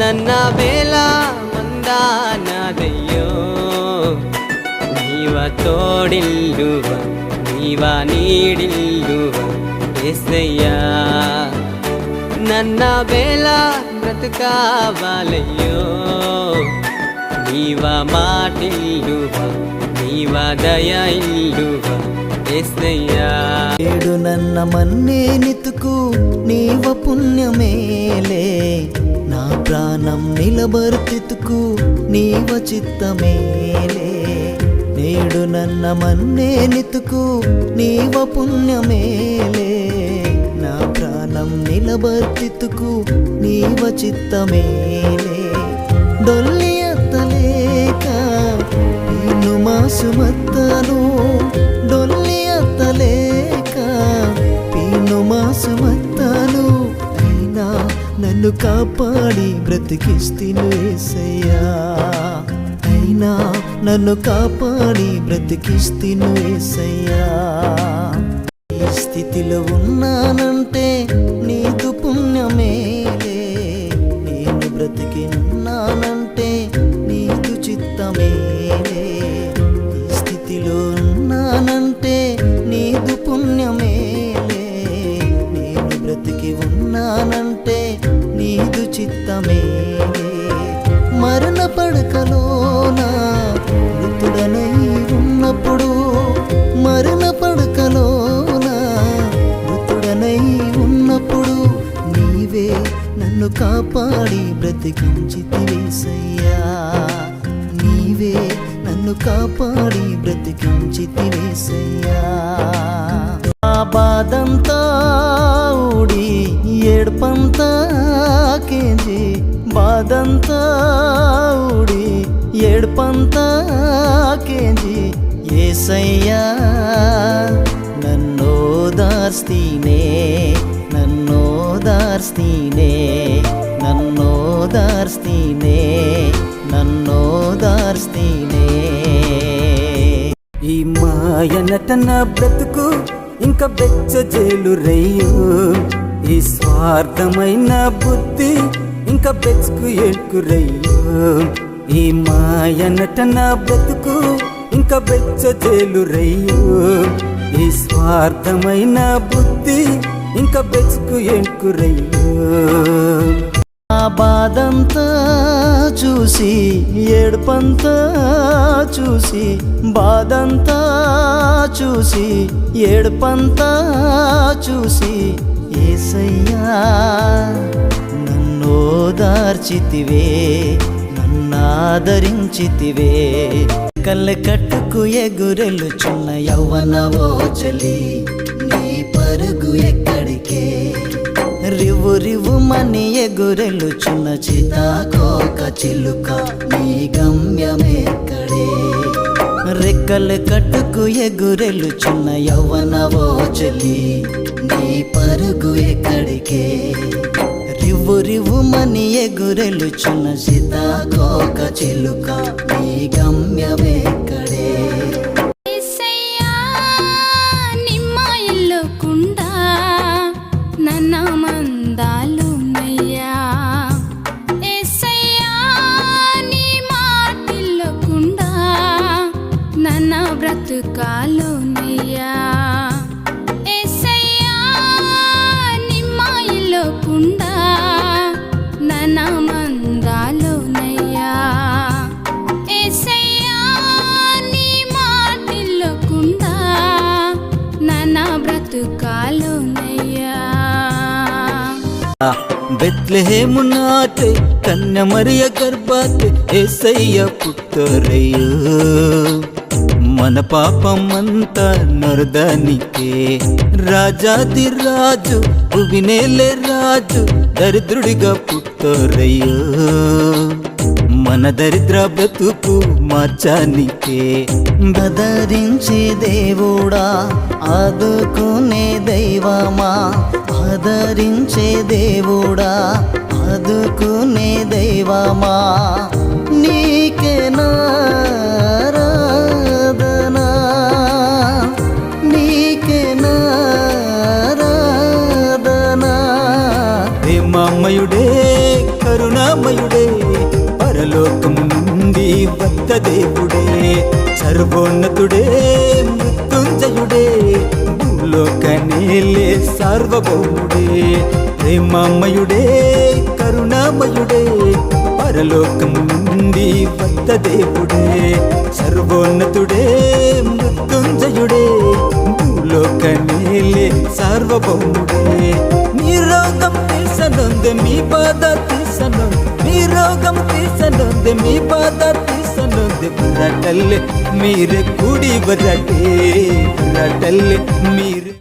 ನನ್ನ ಬೇಲ ಮಂದಾನದಯ್ಯೋ నీవ తోడిల్లువ నీవ నీడిల్లువ యేసయ్యా నన్న వేళ బ్రతుకావాలయ్యో నీవ మాటిల్లువ నీవ దయ ఇల్లువ యేసయ్యా ఏడు నన్న మన్నే నితుకు నీవ పుణ్యమేలే నా ప్రాణం నిలబర్తితుకు నీవ చిత్తమేలే నేడు నన్న మన్నే నితుకు నీవ పుణ్యమేలే నా ప్రాణం నిలబర్తితుకు నీవ చిత్తమేలే డొల్లి అత్తలేక నిన్ను మాసుమత్తను డొల్లి అత్తలేక పీను మాసుమత్తను అయినా నన్ను కాపాడి బ్రతికిస్తిను యేసయ్యా అయినా నన్ను కాపాడి బ్రతికిస్తిను యేసయ్యా ఈ స్థితిలో ఉన్నానంటే నీదు పుణ్యమేలే నేను బ్రతికినున్నానంటే నీదు చిత్తమేలే ఈ స్థితిలో ఉన్నానంటే నీదు పుణ్యమేలే నేను బ్రతికి ఉన్నానంటే నీదు చిత్తమేలే మరణ పడకలోన మృతుడనై ఉన్నప్పుడు మరణ పడకలోన మృతుడనై ఉన్నప్పుడు నీవే నన్ను కాపాడి బ్రతికించితివేసయ్యా నీవే నన్ను కాపాడి బ్రతికించితివేసయ్యా ఆ బాధంతా ఊడి ఏడ్పంతా కేజీ బాధంతా ఊడి ఏడ్పంతా కేజీ యేసయ్యా నన్నోదార్స్తీనే నన్నోదార్స్తీనే నన్నోదార్స్తీనే నన్నోదార్స్తీనే ఈ మాయనటన బ్రతుకు ఇంకా బెచ్చజేలు రయ్యో ఈ స్వార్థమైన బుద్ధి ఇంకా బెచ్చుకు ఏడ్కురయ్యో ఈ మాయనటన బ్రతుకు ఇంకా బెచ్చజేలు రయ్యో ఈ స్వార్థమైన బుద్ధి ఇంకా బెచ్చుకు ఏడ్కురయ్యో ఆ బాధంతా చూసి ఏడుపంతా చూసి బాధంతా చూసి ఏడుపంతా చూసి యేసయ్యా నన్నోదార్చితివే నన్నాదరించితివే కళ్ళ కట్టుకు ఎగురెలుచున్న యవ్వనవో చలి నీ పరుగు ఎక్కడికే రివు రివు మని ఎగురెలుచున్న చితాకోక చిలుక నీ గమ్యమెక్కడే రెక్కలు కట్టుకు ఎగురెలుచున్న యవ్వనవో చలి నీ పరుగు ఎక్కడికే రివు రివు మని ఎగురెలుచున్న చితాకోక చిలుక నీ గమ్యమెక్కడే బ్రతుకాలోనయ్యా యేసయ్యా నిమ్మాయిలో కుండా నన్న మందాలోనయ్యా యేసయ్యా నీ మాటిల్లో కుండా నన్న బ్రతుకాలోనయ్యా బెత్లెహేము నాటే కన్య మరియ గర్భాతే యేసయ్య పుట్టరయ్యో మన పాపమంతా నరదానికే రాజాది రాజు భువినేలే రాజు దరిద్రుడిగా పుట్టరయ్యో మన దరిద్ర బ్రతుకు మార్చానికే బదరించే దేవుడా ఆదుకునే దైవమా ఆదరించే దేవుడా ఆదుకునే దైవమా నీకే నారాధనా నీకే నారాధనా ప్రేమమయుడే కరుణామయుడే నుండి వద్ద దేవుడే, సర్వోన్నతుడే, మృత్యుంజయుడే, భూలోకనేలే సార్వభౌముడే, ప్రేమమయుడే, కరుణామయుడే, పరలోకము నుండి వద్ద దేవుడే, సర్వోన్నతుడే, మృత్యుంజయుడే, భూలోకనేలే సార్వభౌముడే. నీ రోగం తీర్చనుంది, మీ బాధ తీర్చనుంది, మీ రోగం తీర్చనుంది, మీ బాధ తీర్చనుంది. బుర్రటల్లే మీరే కూడి బుర్రటే, బుర్రటల్లే మీ